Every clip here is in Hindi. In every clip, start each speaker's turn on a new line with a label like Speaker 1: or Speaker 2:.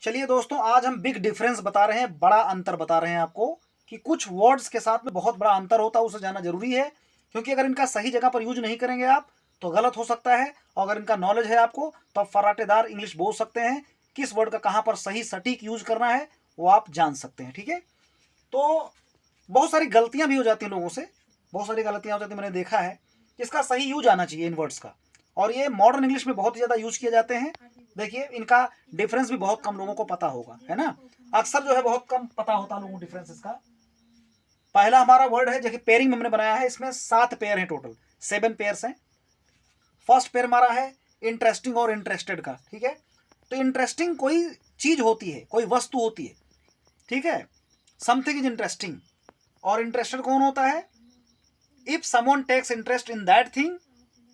Speaker 1: चलिए दोस्तों, आज हम बिग डिफरेंस बता रहे हैं, बड़ा अंतर बता रहे हैं आपको कि कुछ वर्ड्स के साथ में बहुत बड़ा अंतर होता है, उसे जानना जरूरी है। क्योंकि अगर इनका सही जगह पर यूज नहीं करेंगे आप तो गलत हो सकता है, और अगर इनका नॉलेज है आपको तो आप फर्राटेदार इंग्लिश बोल सकते हैं। किस वर्ड का कहाँ पर सही सटीक यूज करना है वो आप जान सकते हैं। ठीक है, तो बहुत सारी गलतियां भी हो जाती हैं लोगों से, बहुत सारी गलतियां हो जाती हैं, मैंने देखा है। इसका सही यूज आना चाहिए इन वर्ड्स का, और ये मॉडर्न इंग्लिश में बहुत ज़्यादा यूज किए जाते हैं। देखिए, इनका डिफरेंस भी बहुत कम लोगों को पता होगा, है ना। अक्सर जो है बहुत कम पता होता है लोगों को डिफरेंस इसका। पहला हमारा वर्ड है जो कि पेयरिंग में हमने बनाया है, इसमें 7 पेयर हैं, टोटल 7 पेयर्स हैं। फर्स्ट पेयर हमारा है इंटरेस्टिंग और इंटरेस्टेड का। ठीक है, तो इंटरेस्टिंग कोई चीज होती है, कोई वस्तु होती है, ठीक है, समथिंग इज इंटरेस्टिंग। और इंटरेस्टेड कौन होता है? If someone takes interest in that thing,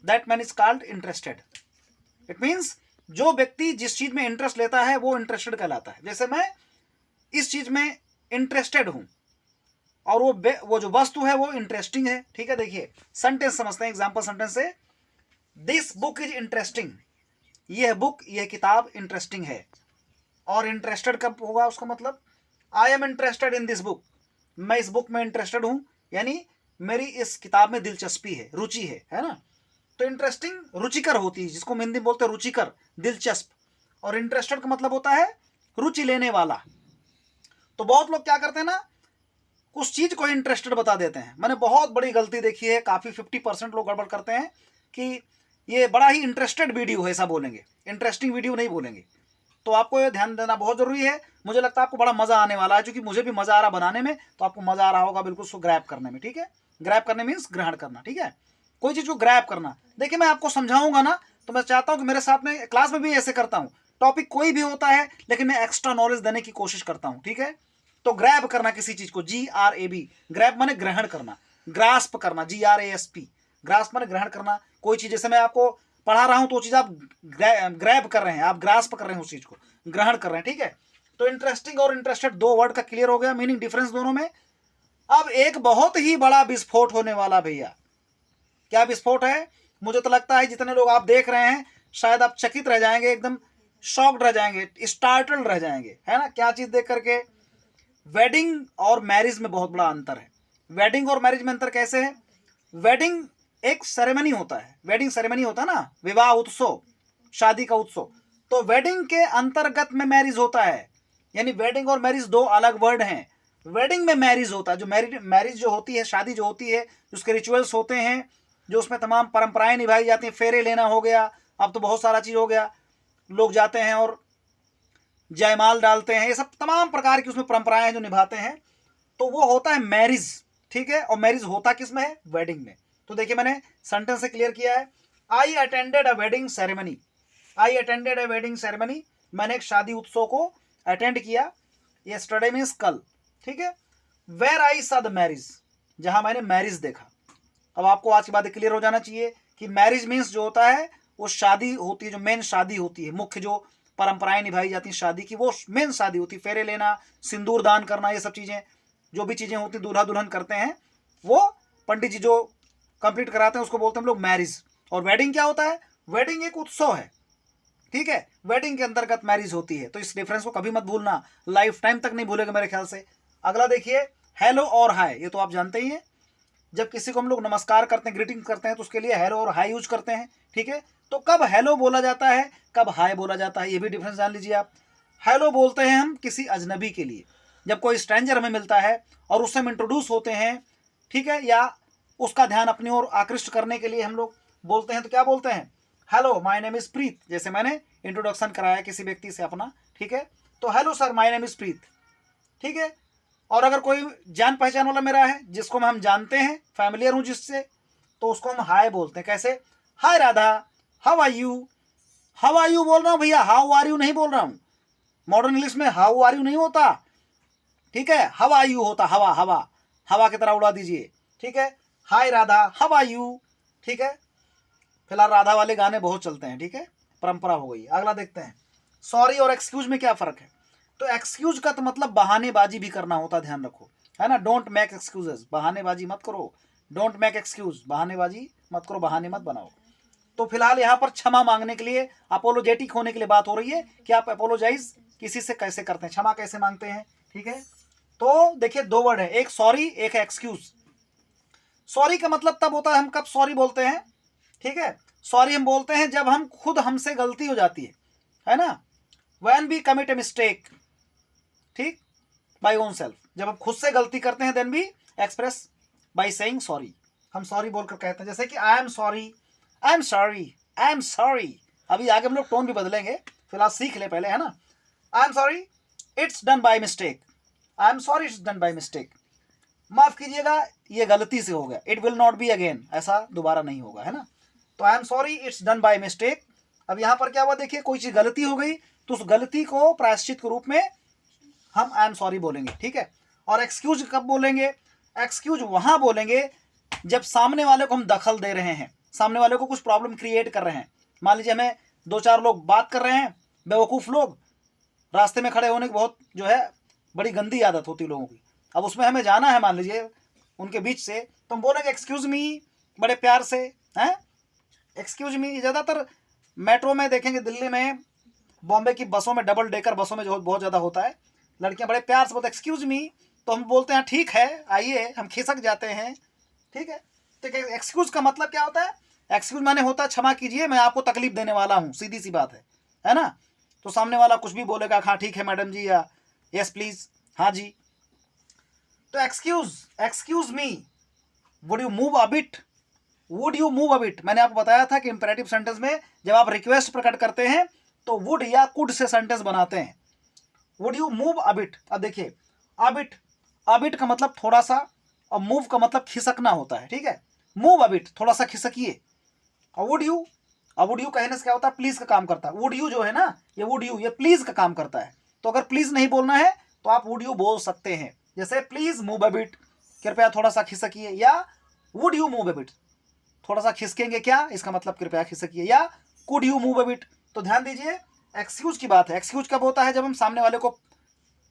Speaker 1: that man is called interested. It means जो व्यक्ति जिस चीज में इंटरेस्ट लेता है वो इंटरेस्टेड कहलाता है। जैसे मैं इस चीज में इंटरेस्टेड हूं और वो जो वस्तु है वो इंटरेस्टिंग है। ठीक है, देखिए सेंटेंस समझते हैं, एग्जांपल सेंटेंस से, दिस बुक इज इंटरेस्टिंग। यह बुक, यह किताब इंटरेस्टिंग है। और इंटरेस्टेड कब होगा उसका मतलब, I am interested in this book, मैं इस बुक में इंटरेस्टेड हूं, यानी मेरी इस किताब में दिलचस्पी है, रुचि है ना। तो इंटरेस्टिंग रुचिकर होती है, जिसको हिंदी में बोलते हैं रुचिकर, दिलचस्प। और इंटरेस्टेड का मतलब होता है रुचि लेने वाला। तो बहुत लोग क्या करते हैं ना, उस चीज को इंटरेस्टेड बता देते हैं। मैंने बहुत बड़ी गलती देखी है, काफी 50% लोग गड़बड़ करते हैं कि ये बड़ा ही इंटरेस्टेड वीडियो है, ऐसा बोलेंगे, इंटरेस्टिंग वीडियो नहीं बोलेंगे। तो आपको ये ध्यान देना बहुत जरूरी है। मुझे लगता है आपको बड़ा मजा आने वाला है, क्योंकि मुझे भी मजा आ रहा बनाने में, तो आपको मजा आ रहा होगा बिल्कुल उसको ग्रैब करने में। ठीक है, ग्रैब करने मीन्स ग्रहण करना। ठीक है, कोई चीज को ग्रैब करना। देखिए, मैं आपको समझाऊंगा ना, तो मैं चाहता हूं कि मेरे साथ में क्लास में भी ऐसे करता हूं। टॉपिक कोई भी होता है, लेकिन मैं एक्स्ट्रा नॉलेज देने की कोशिश करता हूं। ठीक है, तो ग्रैब करना किसी चीज को, GRAB, ग्रैब माने ग्रहण करना, ग्रास्प करना, GRASP, ग्रास्प माने ग्रहण करना। कोई चीज, जैसे मैं आपको पढ़ा रहा हूं तो वो चीज आप ग्रैब कर रहे हैं, आप ग्रास्प कर रहे हैं, उस चीज को ग्रहण कर रहे हैं। ठीक है, तो इंटरेस्टिंग और इंटरेस्टेड दो वर्ड का क्लियर हो गया, मीनिंग डिफरेंस दोनों में। अब एक बहुत ही बड़ा विस्फोट होने वाला भैया। क्या विस्फोट है? मुझे तो लगता है जितने लोग आप देख रहे हैं शायद आप चकित रह जाएंगे, एकदम शॉक्ड रह जाएंगे, स्टार्टल्ड रह जाएंगे, है ना। क्या चीज देख करके? वेडिंग और मैरिज में बहुत बड़ा अंतर है। वेडिंग और मैरिज में अंतर कैसे है? वेडिंग एक सेरेमनी होता है, वेडिंग सेरेमनी होता है ना, विवाह उत्सव, शादी का उत्सव। तो वेडिंग के अंतर्गत में मैरिज होता है, यानी वेडिंग और मैरिज दो अलग वर्ड हैं। वेडिंग में मैरिज होता है, जो मैरिज जो होती है, शादी जो होती है, उसके रिचुअल्स होते हैं, जो उसमें तमाम परंपराएं निभाई जाती हैं। फेरे लेना हो गया, अब तो बहुत सारा चीज हो गया, लोग जाते हैं और जयमाल डालते हैं, ये सब तमाम प्रकार की उसमें परंपराएं हैं जो निभाते हैं। तो वो होता है मैरिज। ठीक है, और मैरिज होता किस में है? वेडिंग में। तो देखिए, मैंने सेंटेंस से क्लियर किया है, I attended a wedding ceremony. I attended a wedding ceremony, मैंने एक शादी उत्सव को अटेंड किया। यस्टरडे मीन्स कल। ठीक है, वेर आई सा द मैरिज, जहां मैंने मैरिज देखा। अब आपको आज की बात क्लियर हो जाना चाहिए कि मैरिज मीन्स जो होता है वो शादी होती है, जो मेन शादी होती है, मुख्य जो परंपराएं निभाई जाती हैं शादी की, वो मेन शादी होती है। फेरे लेना, सिंदूर दान करना, ये सब चीजें, जो भी चीजें होती दूल्हा दुल्हन करते हैं, वो पंडित जी जो कंप्लीट कराते हैं उसको बोलते हैं हम लोग मैरिज। और वेडिंग क्या होता है? वेडिंग एक उत्सव है। ठीक है, वेडिंग के अंतर्गत मैरिज होती है। तो इस डिफरेंस को कभी मत भूलना, लाइफ टाइम तक नहीं भूलेगा मेरे ख्याल से। अगला देखिए, हेलो और हाय, ये तो आप जानते ही हैं। जब किसी को हम लोग नमस्कार करते हैं, ग्रीटिंग करते हैं, तो उसके लिए हेलो और हाय यूज करते हैं। ठीक है, तो कब हेलो बोला जाता है, कब हाय बोला जाता है, ये भी डिफरेंस जान लीजिए आप। हेलो बोलते हैं हम किसी अजनबी के लिए, जब कोई स्ट्रेंजर हमें मिलता है और उससे हम इंट्रोड्यूस होते हैं, ठीक है, या उसका ध्यान अपनी ओर आकृष्ट करने के लिए हम लोग बोलते हैं, तो क्या बोलते हैं? हेलो माय नेम इज प्रीत। जैसे मैंने इंट्रोडक्शन कराया किसी व्यक्ति से अपना, ठीक है, तो hello sir my name is Preet. ठीक है, और अगर कोई जान पहचान वाला मेरा है, जिसको हम जानते हैं, फैमिलियर हूं जिससे, तो उसको हम हाय बोलते हैं। कैसे? Hi Radha, how are you. How are you बोल रहा हूं भैया, हाउ आर यू नहीं बोल रहा हूं। मॉडर्न इंग्लिश में हाउ आर यू नहीं होता, ठीक है, हाउ आर यू होता, हवा हवा, हवा की तरह उड़ा दीजिए। ठीक है, हाय राधा, हाउ आर यू। ठीक है, फिलहाल राधा वाले गाने बहुत चलते हैं। ठीक है, परंपरा हो गई। अगला देखते हैं, सॉरी और एक्सक्यूज में क्या फर्क है? तो एक्सक्यूज का तो मतलब बहानेबाजी भी करना होता, ध्यान रखो, है ना। डोंट मेक एक्सक्यूजेस, बहानेबाजी मत करो। डोंट मेक एक्सक्यूज, बहानेबाजी मत करो, बहाने मत बनाओ। तो फिलहाल यहाँ पर क्षमा मांगने के लिए, अपोलोजेटिक होने के लिए बात हो रही है कि आप अपोलोजाइज किसी से कैसे करते हैं, क्षमा कैसे मांगते हैं, ठीक है। तो देखिए दो वर्ड है, एक सॉरी, एक है एक्सक्यूज। सॉरी का मतलब तब होता है, हम कब सॉरी बोलते हैं, ठीक है। सॉरी हम बोलते हैं जब हम खुद हमसे गलती हो जाती है ना, when we commit a mistake, ठीक, बाय ओन सेल्फ, जब हम खुद से गलती करते हैं then we express by saying sorry, हम सॉरी बोलकर कहते हैं। जैसे कि I am sorry, I am sorry, I am sorry. अभी आगे हम लोग टोन भी बदलेंगे, फिलहाल सीख ले पहले, है ना। आई am sorry, it's done by mistake, I am sorry it's done by mistake, माफ कीजिएगा ये गलती से हो गया, it will not be again, ऐसा दोबारा नहीं होगा, है ना। तो आई am sorry it's done by mistake. अब यहाँ पर क्या हुआ, देखिए कोई चीज गलती हो गई तो उस गलती को प्रायश्चित के रूप में हम आई एम सॉरी बोलेंगे, ठीक है। और एक्सक्यूज कब बोलेंगे, एक्सक्यूज वहां बोलेंगे जब सामने वाले को हम दखल दे रहे हैं, सामने वाले को कुछ प्रॉब्लम क्रिएट कर रहे हैं। मान लीजिए हमें दो चार लोग बात कर रहे हैं, बेवकूफ लोग, रास्ते में खड़े होने की बहुत जो है बड़ी गंदी आदत होती है लोगों की। अब उसमें हमें जाना है मान लीजिए उनके बीच से, तो हम बोलेंगे एक्सक्यूज मी, बड़े प्यार से, हैं, एक्सक्यूज मी। ज़्यादातर मेट्रो में देखेंगे, दिल्ली में, बॉम्बे की बसों में, डबल डेकर बसों में जो बहुत ज़्यादा होता है, लड़कियां बड़े प्यार से बोलते एक्सक्यूज मी, तो हम बोलते हैं ठीक है आइए, हम खिसक जाते हैं, ठीक है। तो एक्सक्यूज का मतलब क्या होता है, एक्सक्यूज माने होता है क्षमा कीजिए मैं आपको तकलीफ देने वाला हूँ, सीधी सी बात है ना। तो सामने वाला कुछ भी बोलेगा, हाँ ठीक है मैडम जी, या यस प्लीज, हाँ जी। तो excuse, excuse me, would you move a bit, would you move a bit. मैंने आपको बताया था कि इंपेरेटिव सेंटेंस में जब आप रिक्वेस्ट प्रकट करते हैं तो वुड या कुड से सेंटेंस बनाते हैं। Would you move a bit, अब देखिए अबिट, अबिट का मतलब थोड़ा सा, और मूव का मतलब खिसकना होता है, ठीक है। मूव अबिट, थोड़ा सा खिसकिए। और वुड यू, अब वुड यू कहने से क्या होता है, प्लीज का काम करता है। वुड यू जो है ना, ये वुड यू, ये प्लीज का काम करता है। तो अगर प्लीज नहीं बोलना है तो आप वुड यू बोल सकते हैं, जैसे प्लीज मूव अबिट, कृपया थोड़ा सा खिसकिए, या वुड यू मूव अबिट, थोड़ा सा खिसकेंगे क्या, इसका मतलब कृपया खिसकिए, या कुड यू मूव अबिट। तो ध्यान दीजिए एक्सक्यूज की बात है। एक्सक्यूज कब होता है, जब हम सामने वाले को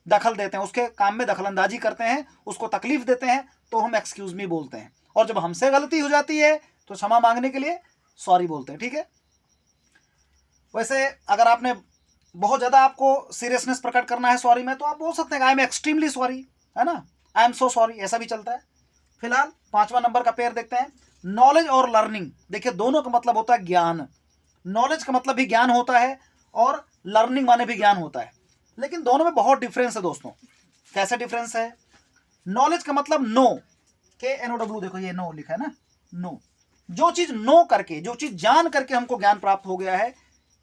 Speaker 1: दखल देते हैं, उसके काम में दखलंदाजी करते हैं, उसको तकलीफ देते हैं, तो हम एक्सक्यूज मी बोलते हैं। और जब हमसे गलती हो जाती है तो क्षमा मांगने के लिए सॉरी बोलते हैं, ठीक है। वैसे अगर आपने बहुत ज़्यादा आपको सीरियसनेस प्रकट करना है सॉरी में, तो आप बोल सकते हैं आई एम एक्सट्रीमली सॉरी, है ना, आई एम सो सॉरी, ऐसा भी चलता है। फिलहाल 5वां नंबर का पेयर देखते हैं, नॉलेज और लर्निंग। देखिए दोनों का मतलब होता है ज्ञान, नॉलेज का मतलब भी ज्ञान होता है और लर्निंग माने भी ज्ञान होता है, लेकिन दोनों में बहुत डिफरेंस है दोस्तों। कैसे डिफरेंस है, नॉलेज का मतलब नो, KNOW, देखो ये नो लिखा है ना, नो, जो चीज नो करके, जो चीज जान करके हमको ज्ञान प्राप्त हो गया है,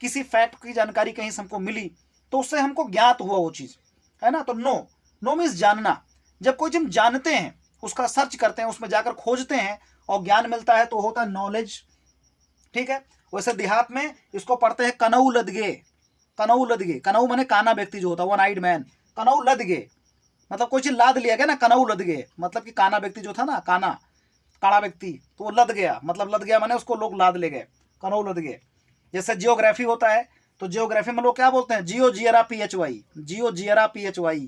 Speaker 1: किसी फैक्ट की जानकारी कहीं से हमको मिली तो उससे हमको ज्ञात हुआ वो चीज, है ना। तो नो, नो मीन्स जानना। जब कोई चीज हम जानते हैं, उसका सर्च करते हैं, उसमें जाकर खोजते हैं और ज्ञान मिलता है तो होता है नॉलेज, ठीक है। वैसे देहात में इसको पढ़ते हैं कनऊ लदगे, कनऊ लदगे, कनऊ माने काना व्यक्ति जो होता है, वन आइड मैन, कनऊ लदगे मतलब कोई चीज लाद लिया गया ना, कनऊ लद गए, मतलब कि काना व्यक्ति जो था ना, काना, काड़ा व्यक्ति, तो वो लद गया, मतलब लद गया माने उसको लोग लाद ले गए, कनऊ लद गए। जैसे जियोग्राफी होता है, तो जियोग्राफी में लोग क्या बोलते हैं, जियो जियरा PHY, जियो जियरा PHY,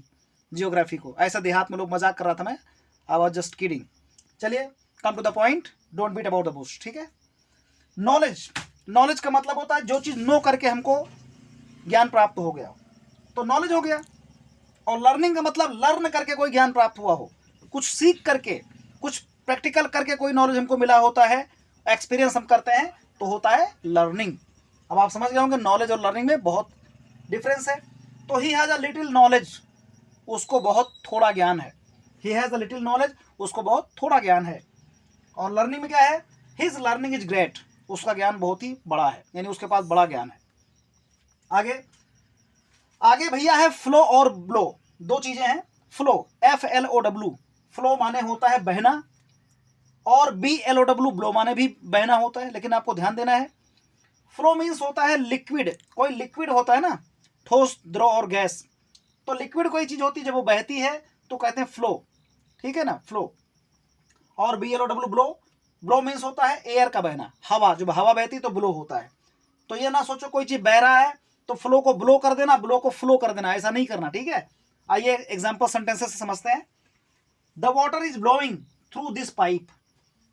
Speaker 1: जियोग्राफी को। ऐसा देहात में लोग मजाक कर रहा था, मैं आई वाज जस्ट किडिंग। चलिए come to the point, don't beat about the bush, ठीक है। नॉलेज, नॉलेज का मतलब होता है जो चीज नो करके हमको ज्ञान प्राप्त हो गया, तो नॉलेज हो गया। और लर्निंग का मतलब लर्न करके कोई ज्ञान प्राप्त हुआ हो, कुछ सीख करके, कुछ प्रैक्टिकल करके कोई नॉलेज हमको मिला होता है, एक्सपीरियंस हम करते हैं, तो होता है लर्निंग। अब आप समझ गए होंगे नॉलेज और लर्निंग में बहुत डिफरेंस है। तो he has a little knowledge, उसको बहुत थोड़ा ज्ञान है, he has a little knowledge, उसको बहुत थोड़ा ज्ञान है। और लर्निंग में क्या है, हिज लर्निंग इज ग्रेट, उसका ज्ञान बहुत ही बड़ा है, यानी उसके पास बड़ा ज्ञान है। आगे, आगे भैया है फ्लो और ब्लो, दो चीजें हैं। फ्लो, FLOW, फ्लो माने होता है बहना, और BLOW, ब्लो माने भी बहना होता है। लेकिन आपको ध्यान देना है, फ्लो मीन्स होता है लिक्विड, कोई लिक्विड होता है ना, ठोस, द्रव और गैस। तो लिक्विड कोई चीज होती है जब वो बहती है तो कहते हैं फ्लो, ठीक है ना, फ्लो। और BLOW, ब्लो, ब्लो मीन्स होता है एयर का बहना, हवा, जब हवा बहती है तो ब्लो होता है। तो ये ना सोचो कोई चीज बह रहा है तो फ्लो को ब्लो कर देना, ब्लो को फ्लो कर देना, ऐसा नहीं करना, ठीक है। आइए एग्जांपल सेंटेंसेस से समझते हैं। The water is blowing through this pipe,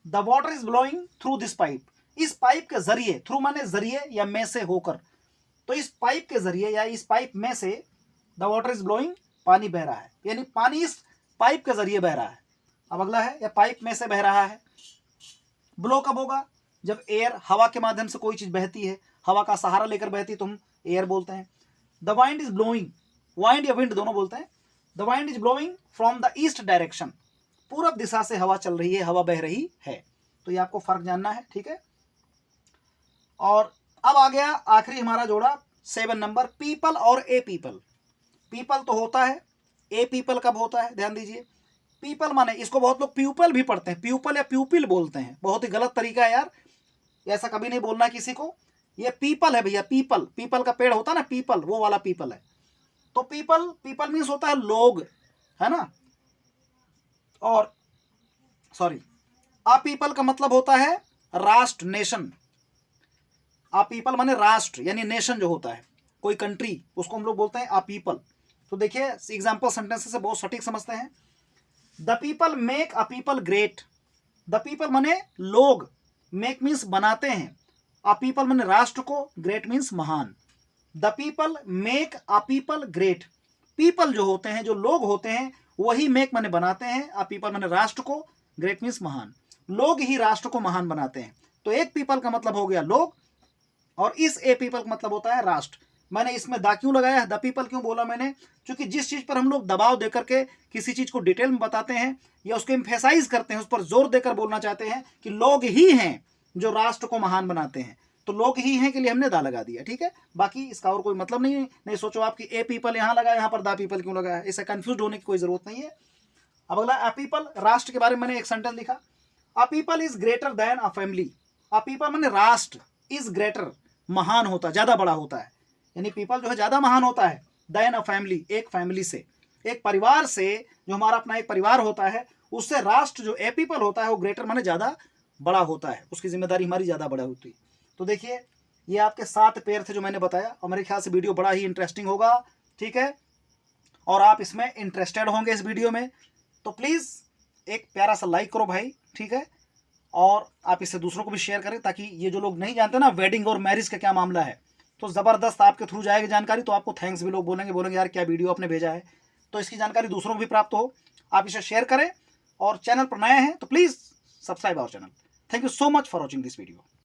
Speaker 1: the water is blowing through this pipe, इस पाइप के जरिए, थ्रू माने जरिए या में से होकर, तो इस पाइप के जरिए या इस पाइप में से द वाटर इज ब्लोइंग, पानी बह रहा है, यानी पानी इस पाइप के जरिए बह रहा है। अब अगला है, या पाइप में से बह रहा है। ब्लो कब होगा? जब एयर, हवा के माध्यम से कोई चीज बहती है, हवा का सहारा लेकर बहती है तो हम एयर बोलते हैं। The wind is blowing, wind या विंड दोनों बोलते हैं। The wind is blowing from the east direction, पूरब दिशा से हवा चल रही है, हवा बह रही है। तो ये आपको फर्क जानना है, ठीक है। और अब आ गया आखिरी हमारा जोड़ा 7 नंबर, पीपल और ए पीपल। पीपल तो होता है, ए पीपल कब होता है? ध्यान दीजिए, पीपल माने, इसको बहुत लोग प्यूपल भी पढ़ते हैं, प्यूपल या प्यूपिल बोलते हैं, बहुत ही गलत तरीका है यार, ऐसा कभी नहीं बोलना किसी को। ये पीपल है भैया, पीपल, पीपल का पेड़ होता है ना पीपल, वो वाला पीपल है। तो पीपल, पीपल मीन्स होता है लोग, है ना। और सॉरी, आ पीपल का मतलब होता है राष्ट्र, नेशन। आ पीपल माने राष्ट्र, यानी नेशन जो होता है, कोई कंट्री, उसको हम लोग बोलते हैं आ पीपल। तो देखिए एग्जाम्पल सेंटेंस से बहुत सटीक समझते हैं। The people make a people great, the people माने लोग, मेक मीन्स बनाते हैं, अ पीपल माने राष्ट्र को, ग्रेट मीन्स महान। The people make a people great, people जो होते हैं, जो लोग होते हैं, वही मेक माने बनाते हैं, अ पीपल माने राष्ट्र को, ग्रेट मीन्स महान। लोग ही राष्ट्र को महान बनाते हैं। तो एक पीपल का मतलब हो गया लोग, और इस ए पीपल का मतलब होता है राष्ट्र। मैंने इसमें दा क्यों लगाया है, द पीपल क्यों बोला मैंने? क्योंकि जिस चीज पर हम लोग दबाव देकर के किसी चीज को डिटेल में बताते हैं या उसको एम्फेसाइज करते हैं, उस पर जोर देकर बोलना चाहते हैं कि लोग ही हैं जो राष्ट्र को महान बनाते हैं, तो लोग ही हैं के लिए हमने दा लगा दिया, ठीक है। बाकी इसका और कोई मतलब नहीं सोचो आप कि ए पीपल यहाँ लगा, यहाँ पर दा पीपल क्यों लगा है, इससे कंफ्यूज होने की कोई जरूरत नहीं है। अब अगला, अ पीपल, राष्ट्र के बारे में मैंने एक सेंटेंस लिखा, a people is greater than a family. A people मैंने राष्ट्र, इज ग्रेटर, महान होता है, ज्यादा बड़ा होता है, यानी पीपल जो है ज्यादा महान होता है, देन अ फैमिली, एक फैमिली से, एक परिवार से, जो हमारा अपना एक परिवार होता है, उससे राष्ट्र जो ए पीपल होता है वो ग्रेटर माने ज्यादा बड़ा होता है, उसकी जिम्मेदारी हमारी ज्यादा बड़ा होती है। तो देखिए ये आपके 7 पेयर थे जो मैंने बताया, और मेरे ख्याल से वीडियो बड़ा ही इंटरेस्टिंग होगा, ठीक है, और आप इसमें इंटरेस्टेड होंगे इस वीडियो में। तो प्लीज़ एक प्यारा सा लाइक करो भाई, ठीक है, और आप इसे दूसरों को भी शेयर करें, ताकि ये जो लोग नहीं जानते ना वेडिंग और मैरिज का क्या मामला है, तो ज़बरदस्त आपके थ्रू जाएगी जानकारी, तो आपको थैंक्स भी लोग बोलेंगे यार क्या वीडियो आपने भेजा है, तो इसकी जानकारी दूसरों को भी प्राप्त हो। आप इसे शेयर करें, और चैनल पर नए हैं तो please subscribe our channel. Thank you so much for watching this video.